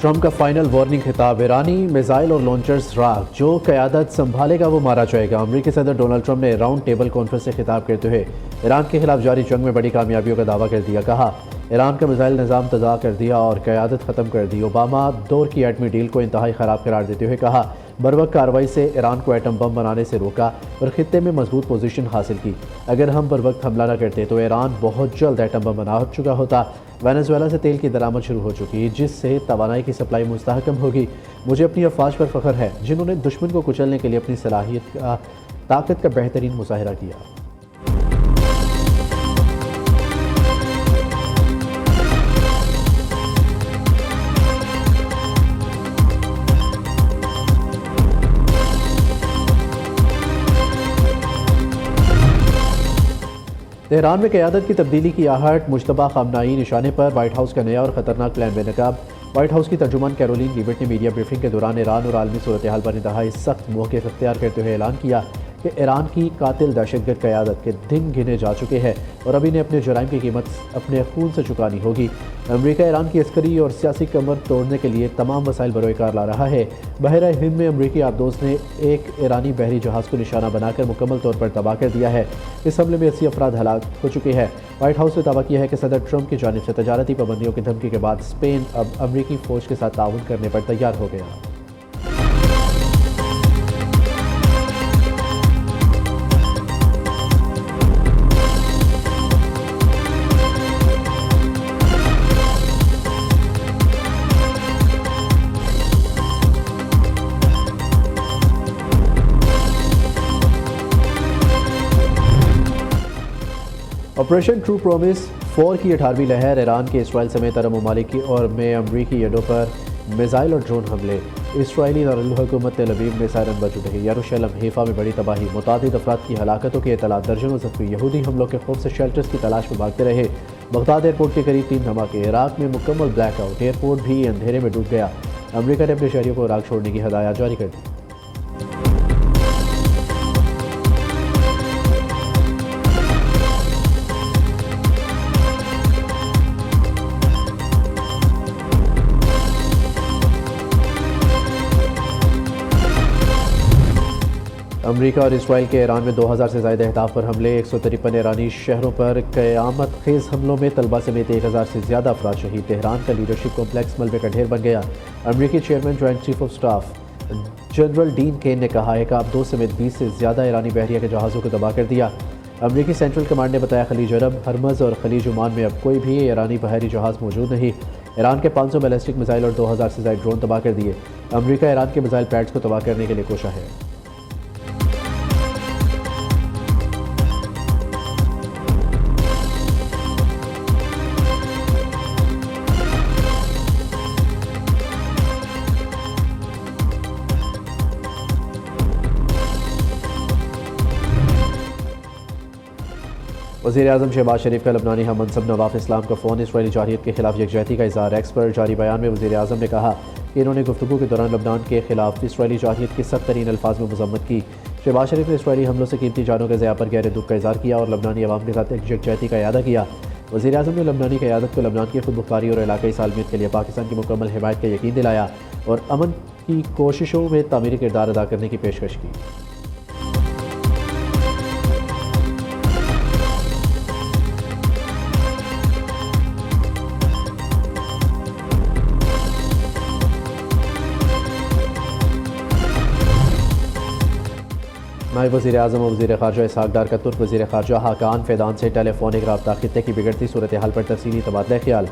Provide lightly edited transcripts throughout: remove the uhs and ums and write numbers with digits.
Trump का final warning खिताब। ईरानी missile और लॉन्चर्स राख, जो क़यादत संभालेगा वो मारा जाएगा। अमरीकी सदर डोनाल्ड ट्रंप ने राउंड टेबल कॉन्फ्रेंस से खिताब करते हुए ईरान के खिलाफ जारी जंग में बड़ी कामयाबियों का दावा कर दिया। कहा, ईरान का मिसाइल निज़ाम तबाह कर दिया और क़यादत ख़त्म कर दी। ओबामा दौर की एटमी डील को इंतहाई ख़राब करार देते हुए कहा, बरवक्त कार्रवाई से ईरान को एटम बम बनाने से रोका और खित्ते में मजबूत पोजीशन हासिल की। अगर हम बरवक्त हमला न करते तो ईरान बहुत जल्द एटम बम बना चुका होता। वेनेजुएला से तेल की दरामद शुरू हो चुकी, जिससे तवानाई की सप्लाई मुस्तहकम होगी। मुझे अपनी अफवाज पर फ़ख्र है जिन्होंने दुश्मन को कुचलने के लिए अपनी सलाहियत ताकत का बेहतरीन मुजाहिरा किया। तेहरान में क़यादत की तब्दीली की आहट, मुश्तबा ख़ामनाई निशाने पर वाइट हाउस का नया और ख़तरनाक प्लान बेनकाब। वाइट हाउस की तर्जुमान कैरोलिन लीविट ने मीडिया ब्रीफिंग के दौरान ईरान और आलमी सूरत हाल पर इंतहाई सख्त मौक़िफ़ इख्तियार करते हुए ऐलान किया कि ईरान की कातिल दहशतगर्द क़यादत के दिन गिने जा चुके हैं और अब इन्हें अपने जुराइम की कीमत अपने खून से चुकानी होगी। अमरीका ईरान की अस्करी और सियासी कमर तोड़ने के लिए तमाम वसाइल बरोकार ला रहा है। बहरा हिंद में अमरीकी आबदोज ने एक ईरानी बहरी जहाज़ को निशाना बनाकर मुकम्मल तौर पर तबाह कर दिया है। इस हमले में 80 अफराद हलाक हो चुके हैं। वाइट हाउस ने दावा किया है कि सदर ट्रंप की जानिब से तजारती पाबंदियों की धमकी के बाद स्पेन अब अमरीकी फ़ौज के साथ ताउन करने पर तैयार हो गया। ऑपरेशन ट्रू प्रॉमिस 4 की 18वीं लहर, ईरान के इसराइल समेत अरब ममालिक की और में अमरीकी अड्डों पर मिसाइल और ड्रोन हमले। इसराइली दारुल-हुकूमत तेल अवीव में सायरन बज उठे। यरूशलेम हैफा में बड़ी तबाही, मुतादिद अफराद की हलाकतों की इतला, दर्जनों ज़ख्मी। यहूदी हमलों के खौफ से शेल्टर्स की तलाश में भागते रहे। बगदाद एयरपोर्ट के करीब 3 धमाके। इराक में मुकम्मल ब्लैकआउट, एयरपोर्ट भी अंधेरे में डूब गया। अमरीका ने अपने शहरियों को इराक छोड़ने की हदायत जारी कर दी। अमरीका और इसराइल के ईरान में 2000 से ज़्यादा अहदाफ पर हमले। 153 ईरानी शहरों पर क़यामत खेज़ हमलों में तलबा समेत 1000 से ज़्यादा अफराद शहीद। तेहरान का लीडरशिप कॉम्प्लेक्स मलबे का ढेर बन गया। अमरीकी chairman joint chief of staff general Dan Caine ने कहा है कि आबदोज समेत 20 से ज़्यादा ईरानी बहरिया के जहाज़ों को तबाह कर दिया। अमरीकी सेंट्रल कमांड ने बताया, खलीज अरब, हरमज़ और खलीज ओमान में अब कोई भी ईरानी बहरी जहाज़ मौजूद नहीं। ईरान के 500 बैलिस्टिक मिसाइल और 2000 से ज़्यादा ड्रोन तबाह कर दिए। अमरीका ईरान के मिसाइल पैड्स को तबाह करने के लिए कोशा है। वज़ीर आज़म शहबाज शरीफ का लबनानी हम मनसब नवाफ इस्लाम का फ़ोन। इसराइली जारहियत के खिलाफ यकजहती का इज़हार। एक्स पर जारी बयान में वज़ीर आज़म ने कहा कि इन्होंने गुफ्तगू के दौरान लबनान के खिलाफ इसराइली जारहियत की सख्त तरीन अल्फाज में मज़म्मत की। शहबाज शरीफ ने इसराइली हमलों से कीमती जानों के ज़िया पर गहरे दुख का इज़हार किया और लबनानी अवाम के साथ यकजहती का इरादा किया। वज़ीर आज़म ने लबनानी क़यादत को लबनान की खुद मुख्तारी और इलाक़ाई सालमियत के लिए पाकिस्तान की मुकम्मल हिमायत का यकीन दिलाया और अमन की कोशिशों में तामीरी किरदार अदा करने की पेशकश की। नायब वज़ीर आज़म और वज़ीर ख़ारजा इसहाक़ डार का तुर्क वज़ीर ख़ारजा हाकान फ़ैदान से टेलीफोनिक रब्ता, खित्ते की बिगड़ती सूरत हाल पर तफ़सीली तबादला ख्याल।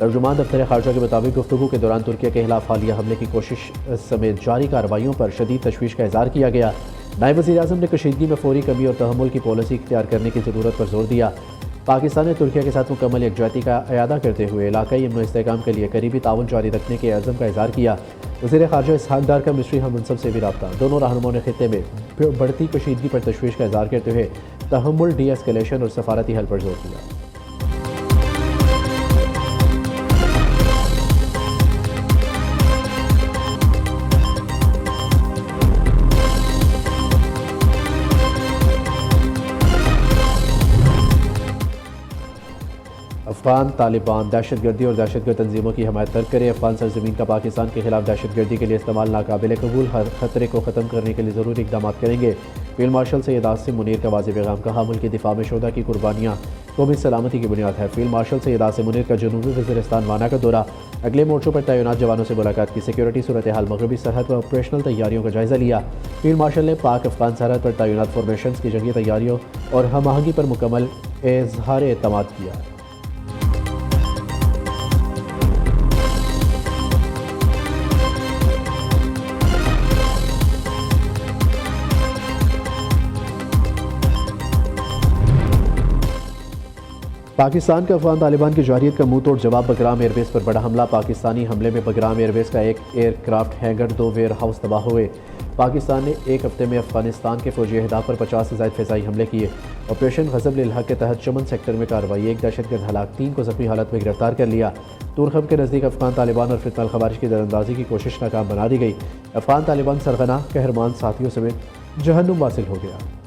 तर्जुमान दफ्तर ख़ारजा के मुताबिक गुफ्तगू के दौरान तुर्की के खिलाफ हालिया हमले की कोशिश समेत जारी कार्रवाइयों पर शदीद तशवीश का इज़हार किया गया। नायब वज़ीर आज़म ने कशीदगी में फ़ौरी कमी और तहम्मुल की पॉलिसी इख्तियार करने की ज़रूरत पर जोर दिया। पाकिस्तान ने तुर्की के साथ मुकम्मल यकजहती का अयादा करते हुए इलाक़ाई अमन इस्तेहकाम के लिए करीबी ताउन जारी रखने के अज़म का इज़हार किया। वज़ीर ख़ारजा इसहाक़ डार का मिस्री हम मनसब से भी रब्ता। दोनों रहनुमाओं ने खित्ते में बढ़ती कशीदगी पर तशवीश का इज़हार करते हुए तहम्मुल, डी एस्केलेशन और सफारती हल पर जोर दिया। अफगान तालिबान दहशतगर्दी और दहशतगर्द तंजीमों की हमायत तर्क करे। अफगान सरजमीन का पाकिस्तान के खिलाफ दहशतगर्दी के लिए इस्तेमाल नाकाबिल कबूल, हर खतरे को ख़त्म करने के लिए ज़रूरी इकदाम करेंगे। फील्ड मार्शल सैयद आसिम मुनीर का वाज़ेह पैगाम, कहा मुल्क के दिफा में शोहदा की कुर्बानियाँ कौमी सलामती की बुनियाद है। फील्ड मार्शल सैयद आसिम मुनीर का जनूबी वज़ीरिस्तान वाना का दौरा, अगले मोर्चों पर तैनात जवानों से मुलाकात की, सिक्योरिटी सूरत हाल, मगरबी सरहद पर ऑपरेशनल तैयारियों का जायज़ा लिया। फील्ड मार्शल ने पाक अफगान सरहद पर तैनात फॉर्मेशन की जंगी तैयारियों और हम आहंगी पर मुकम्मल इजहार एतमाद किया। पाकिस्तान का अफगान तालिबान की जवारियत का मुंह तोड़ जवाब, बगराम एयरबेस पर बड़ा हमला। पाकिस्तानी हमले में बगराम एयरबेस का एक एयरक्राफ्ट हैंगर, 2 वेयर हाउस तबाह हुए। पाकिस्तान ने एक हफ्ते में अफगानिस्तान के फौजी अहदाफ पर 50 से ज़ायद फ़िज़ाई हमले किए। ऑपरेशन गज़ब लिल हक़ के तहत चमन सेक्टर में कार्रवाई, 1 दहशतगर्द हलाक, 3 को ज़ख्मी हालत में गिरफ्तार कर लिया। तुरखम के नज़दीक अफगान तालिबान और फितनल खवारिज की दरअंदाजी की कोशिश नाकाम बना दी गई। अफगान तालिबान सरगना कहरमान साथियों समेत जहन्नुम वासिल हो गया।